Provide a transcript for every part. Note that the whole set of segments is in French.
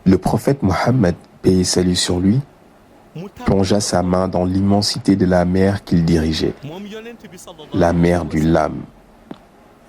Le prophète Mohammed, paix et salut sur lui, plongea sa main dans l'immensité de la mer qu'il dirigeait, la mer du Lam,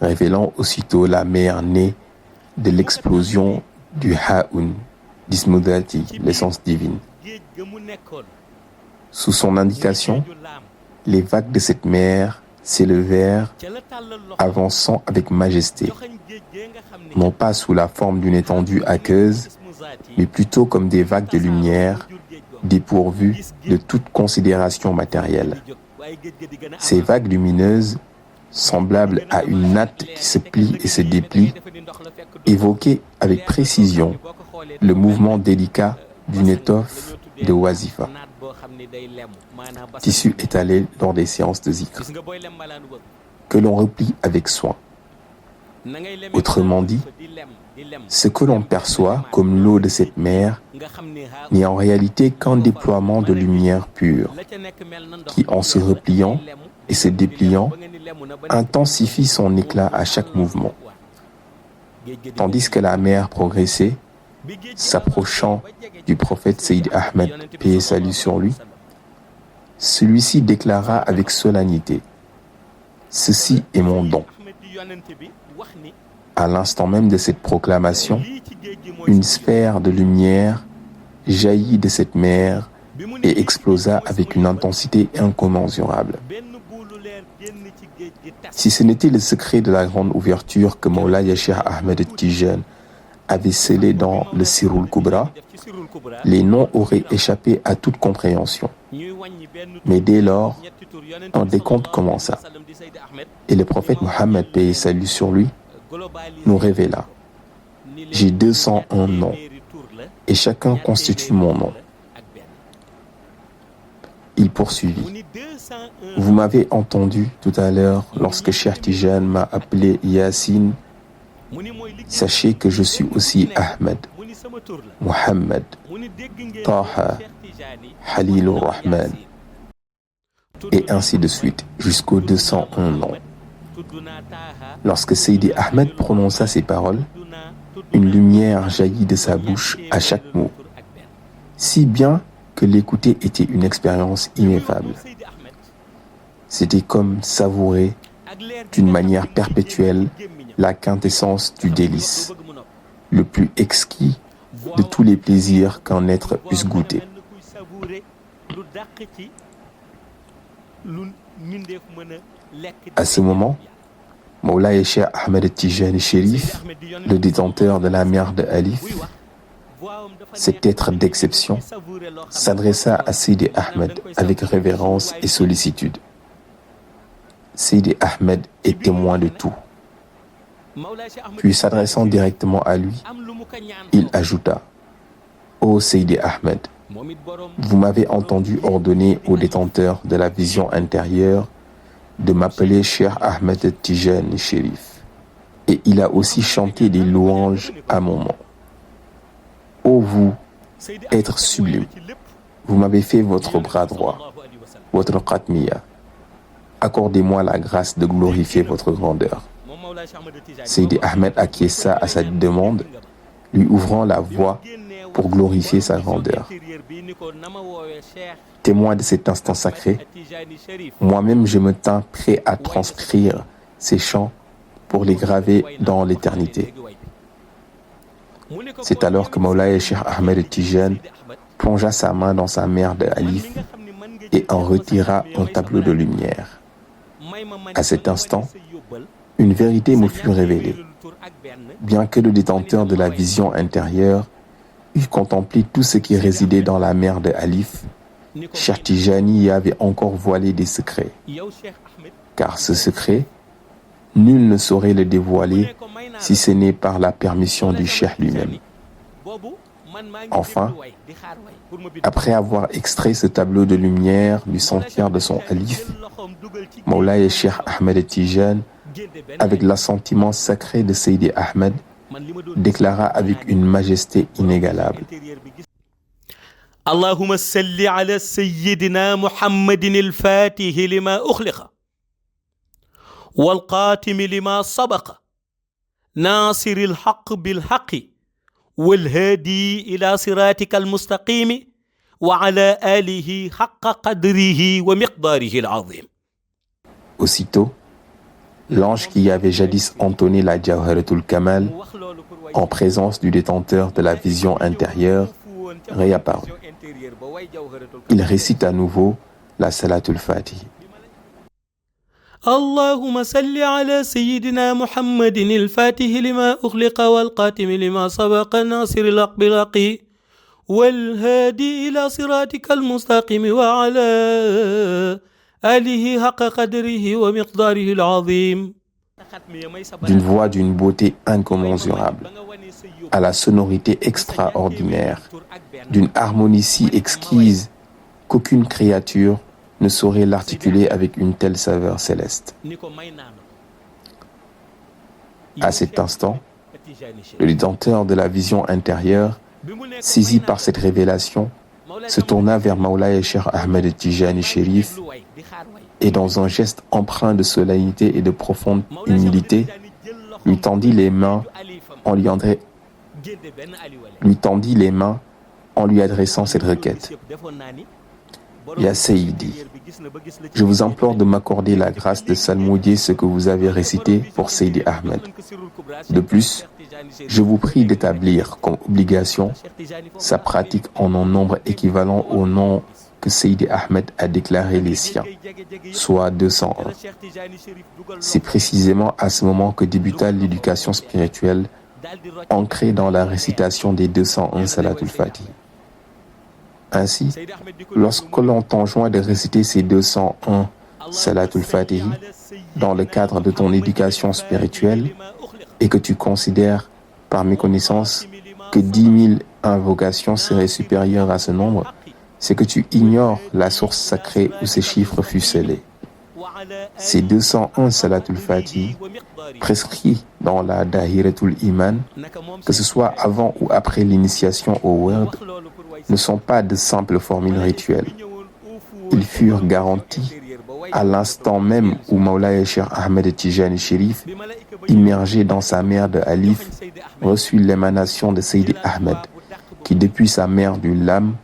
révélant aussitôt la mer née de l'explosion du Ha'un, d'Ismudati, l'essence divine. Sous son indication, les vagues de cette mer s'élevèrent, avançant avec majesté, non pas sous la forme d'une étendue aqueuse, mais plutôt comme des vagues de lumière dépourvues de toute considération matérielle. Ces vagues lumineuses, semblables à une natte qui se plie et se déplie, évoquaient avec précision le mouvement délicat d'une étoffe de wazifa, tissu étalé lors des séances de zikr, que l'on replie avec soin. Autrement dit, ce que l'on perçoit comme l'eau de cette mer n'est en réalité qu'un déploiement de lumière pure qui, en se repliant et se dépliant, intensifie son éclat à chaque mouvement. Tandis que la mer progressait, s'approchant du prophète Sayyid Ahmed, paix et salut sur lui, celui-ci déclara avec solennité: « Ceci est mon don. » À l'instant même de cette proclamation, une sphère de lumière jaillit de cette mer et explosa avec une intensité incommensurable. Si ce n'était le secret de la grande ouverture que Mawlaya Cheikh Ahmed Tijan avait scellé dans le Sirul Kubra, les noms auraient échappé à toute compréhension. Mais dès lors, un décompte commença. Et le prophète Mohammed, paix et salut sur lui, nous révéla: « J'ai 201 noms, et chacun constitue mon nom. » Il poursuivit: « Vous m'avez entendu tout à l'heure lorsque Cheikh Tijan m'a appelé Yassine. Sachez que je suis aussi Ahmed, Mohammed, Taha, Halilur Rahman, et ainsi de suite, jusqu'aux 201 noms. » Lorsque Seydi Ahmed prononça ces paroles, une lumière jaillit de sa bouche à chaque mot, si bien que l'écouter était une expérience ineffable. C'était comme savourer d'une manière perpétuelle la quintessence du délice, le plus exquis de tous les plaisirs qu'un être puisse goûter. À ce moment, Mawlaya Cheikh Ahmed Tijani Chérif, le détenteur de la mer de Alif, cet être d'exception, s'adressa à Seydi Ahmed avec révérence et sollicitude. Seydi Ahmed est témoin de tout. Puis s'adressant directement à lui, il ajouta: « Ô Seydi Ahmed, vous m'avez entendu ordonner au détenteur de la vision intérieure de m'appeler Cheikh Ahmed Tijani Chérif, et il a aussi chanté des louanges à mon nom. Ô vous, être sublime, vous m'avez fait votre bras droit, votre Qatmiya. Accordez-moi la grâce de glorifier votre grandeur. » Seydi Ahmed acquiesça à sa demande, lui ouvrant la voie pour glorifier sa grandeur. Témoin de cet instant sacré, moi-même je me tins prêt à transcrire ces chants pour les graver dans l'éternité. C'est alors que Mawlaya Cheikh Ahmed Tijan plongea sa main dans sa mer de Alif et en retira un tableau de lumière. À cet instant, une vérité me fut révélée. Bien que le détenteur de la vision intérieure eût contemplé tout ce qui résidait dans la mer de Alif, Cheikh Tijani y avait encore voilé des secrets. Car ce secret, nul ne saurait le dévoiler si ce n'est par la permission du Cheikh lui-même. Enfin, après avoir extrait ce tableau de lumière du sanctuaire de son Alif, Mawlaya Cheikh Ahmed Tijan, avec l'assentiment sacré de Seydi Ahmed, déclara avec une majesté inégalable: Allahumma salli ala sayyidina Muhammadin al-Fatih lima ukhliqa wal qatim lima sabaqa naasiril haqq bil haqqi wal haadi ila siratika al mustaqimi wa ala alihi haqqa qadrihi wa miqdarihi al azim. Aussitôt, l'ange qui avait jadis entonné la Jawharatul Kamal en présence du détenteur de la vision intérieure réapparut. Il récite à nouveau la Salatul Fatih. اللهم صل على سيدنا محمد الفاتح لما أغلق والقاتم لما سبق ناصر الحق بالحق والهادي إلى صراطك المستقيم وعلى آله حق قدره ومقداره العظيم. D'une voix d'une beauté incommensurable, à la sonorité extraordinaire, d'une harmonie si exquise qu'aucune créature ne saurait l'articuler avec une telle saveur céleste. À cet instant, le détenteur de la vision intérieure, saisi par cette révélation, se tourna vers Mawlaya Cheikh Ahmed Tijani Chérif et dans un geste empreint de solennité et de profonde humilité, lui tendit les mains en lui adressant cette requête. Ya Sayyidi, je vous implore de m'accorder la grâce de salmodier ce que vous avez récité pour Seydi Ahmed. De plus, je vous prie d'établir comme obligation sa pratique en un nombre équivalent au nom que Seydi Ahmed a déclaré les siens, soit 201. C'est précisément à ce moment que débuta l'éducation spirituelle ancrée dans la récitation des 201 Salatul Fatih. Ainsi, lorsque l'on t'enjoint de réciter ces 201 Salatul Fatih dans le cadre de ton éducation spirituelle et que tu considères par méconnaissance que 10 000 invocations seraient supérieures à ce nombre, c'est que tu ignores la source sacrée où ces chiffres furent scellés. Ces 201 Salatul Fatih, prescrits dans la Dahiratul Iman, que ce soit avant ou après l'initiation au Werd, ne sont pas de simples formules rituelles. Ils furent garantis à l'instant même où Mawlaya Cheikh Ahmed Tijani Chérif, immergé dans sa mer de Alif, reçut l'émanation de Seydi Ahmed, qui depuis sa mer du Lam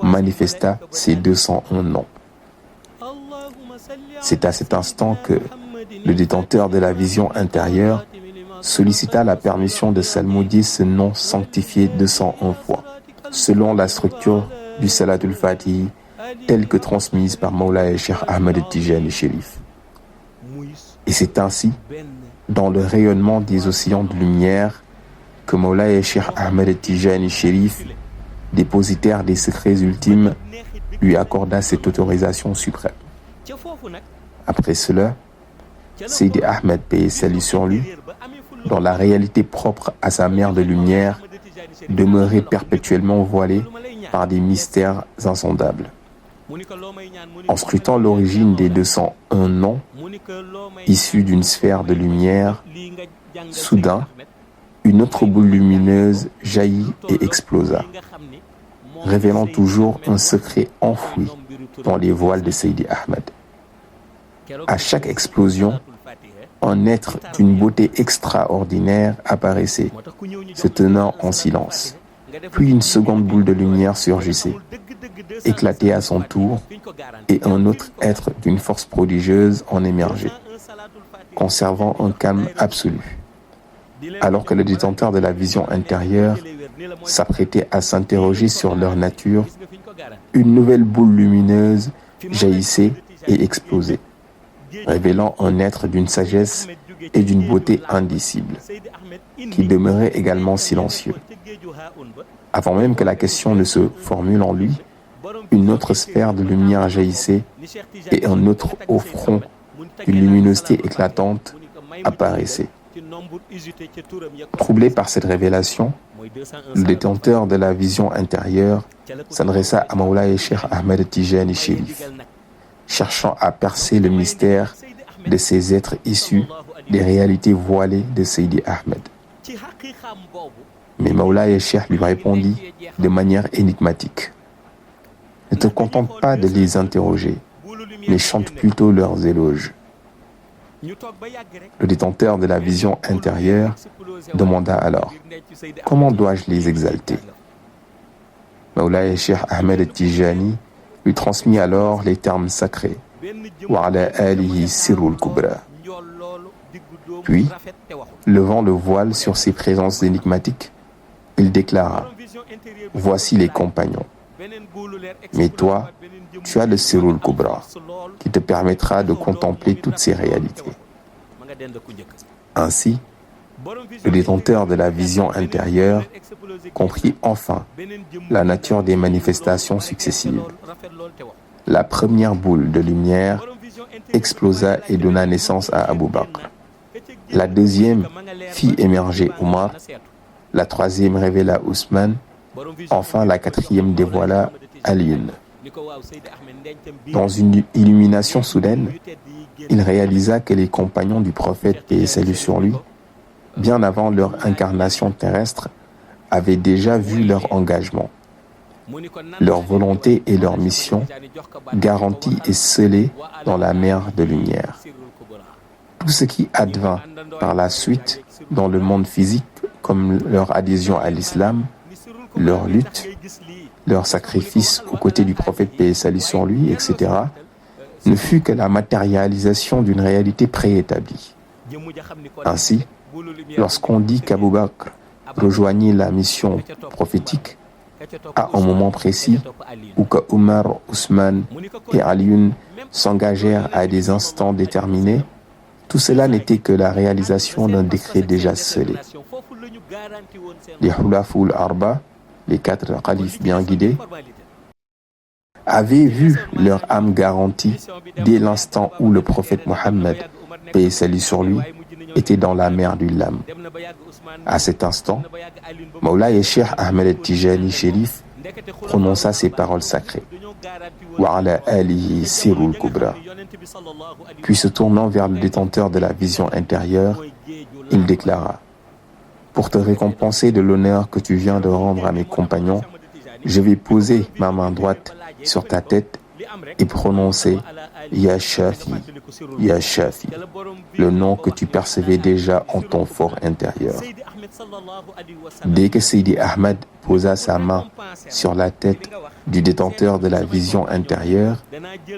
manifesta ses 201 noms. C'est à cet instant que le détenteur de la vision intérieure sollicita la permission de salmodier ce nom sanctifié 201 fois, selon la structure du Salatul Fatih telle que transmise par Mawlaya Cheikh Ahmed Tijani Chérif. Et c'est ainsi, dans le rayonnement des océans de lumière, que Mawlaya Cheikh Ahmed Tijani Chérif, dépositaire des secrets ultimes, lui accorda cette autorisation suprême. Après cela, Seydi Ahmed, paix et salut sur lui, dans la réalité propre à sa mer de lumière, demeurait perpétuellement voilé par des mystères insondables. En scrutant l'origine des 201 noms, issus d'une sphère de lumière, soudain, une autre boule lumineuse jaillit et explosa, révélant toujours un secret enfoui dans les voiles de Seydi Ahmed. À chaque explosion, un être d'une beauté extraordinaire apparaissait, se tenant en silence. Puis une seconde boule de lumière surgissait, éclatait à son tour, et un autre être d'une force prodigieuse en émergeait, conservant un calme absolu. Alors que le détenteur de la vision intérieure s'apprêtait à s'interroger sur leur nature, une nouvelle boule lumineuse jaillissait et explosait, révélant un être d'une sagesse et d'une beauté indicible, qui demeurait également silencieux. Avant même que la question ne se formule en lui, une autre sphère de lumière jaillissait et un autre haut front d'une luminosité éclatante apparaissait. Troublé par cette révélation, le détenteur de la vision intérieure s'adressa à Mawlaya Cheikh Ahmed Tijani Chérif, cherchant à percer le mystère de ces êtres issus des réalités voilées de Seydi Ahmed. Mais Mawlaya Cheikh lui répondit de manière énigmatique: ne te contente pas de les interroger, mais chante plutôt leurs éloges. Le détenteur de la vision intérieure demanda alors: comment dois-je les exalter? Mawlaaya Cheikh Ahmed Tijani lui transmit alors les termes sacrés: wa ala alihi sirrul kubra. Puis, levant le voile sur ses présences énigmatiques, il déclara: voici les compagnons. Mais toi, tu as le sirrul kubra qui te permettra de contempler toutes ces réalités. Ainsi, le détenteur de la vision intérieure comprit enfin la nature des manifestations successives. La première boule de lumière explosa et donna naissance à Abu Bakr. La deuxième fit émerger Omar. La troisième révéla Ousmane. Enfin, la quatrième dévoila Alioune. Dans une illumination soudaine, il réalisa que les compagnons du prophète, paix et salut sur lui, bien avant leur incarnation terrestre, avaient déjà vu leur engagement, leur volonté et leur mission garanties et scellées dans la mer de lumière. Tout ce qui advint par la suite dans le monde physique, comme leur adhésion à l'islam, leur lutte, leur sacrifice aux côtés du prophète, paix et salut sur lui, etc., ne fut que la matérialisation d'une réalité préétablie. Ainsi, lorsqu'on dit qu'Abu Bakr rejoignit la mission prophétique à un moment précis, ou que Omar, Ousmane et Alioune s'engagèrent à des instants déterminés, tout cela n'était que la réalisation d'un décret déjà scellé. Les Khulafaoul Arba, les 4 khalifes bien guidés, avaient vu leur âme garantie dès l'instant où le prophète Mohammed, paix et salut sur lui, était dans la mer du Lam. À cet instant, Mawlaaya Cheikh Ahmed Tijani Chérif prononça ces paroles sacrées: wa ala alihi sirrul kubra. Puis se tournant vers le détenteur de la vision intérieure, il déclara: pour te récompenser de l'honneur que tu viens de rendre à mes compagnons, je vais poser ma main droite sur ta tête et prononcer Ya Shafi, Ya Shafi, le nom que tu percevais déjà en ton fort intérieur. Dès que Sidi Ahmed posa sa main sur la tête du détenteur de la vision intérieure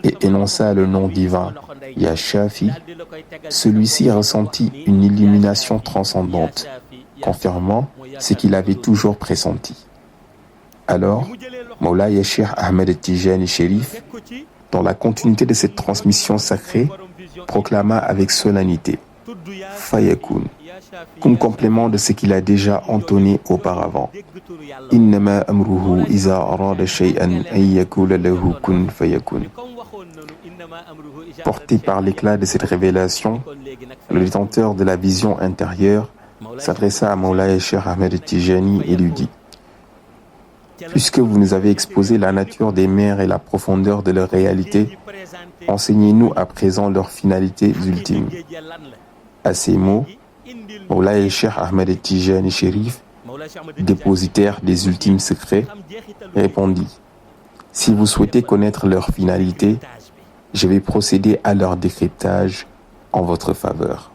et énonça le nom divin Ya Shafi, celui-ci ressentit une illumination transcendante, confirmant ce qu'il avait toujours pressenti. Alors, Mawlaaya Cheikh Ahmed Tijani Chérif, dans la continuité de cette transmission sacrée, proclama avec solennité Fayakun, comme complément de ce qu'il a déjà entonné auparavant. Innama amruhu iza arada shay'an an yakula lahu kun fayakun. Porté par l'éclat de cette révélation, le détenteur de la vision intérieure s'adressa à Mawlaaya Cheikh Ahmed Tijani et lui dit: puisque vous nous avez exposé la nature des mers et la profondeur de leur réalité, enseignez-nous à présent leurs finalités ultimes. À ces mots, Mawlaaya Cheikh Ahmed Tijani Chérif, dépositaire des ultimes secrets, répondit: si vous souhaitez connaître leur finalité, je vais procéder à leur décryptage en votre faveur.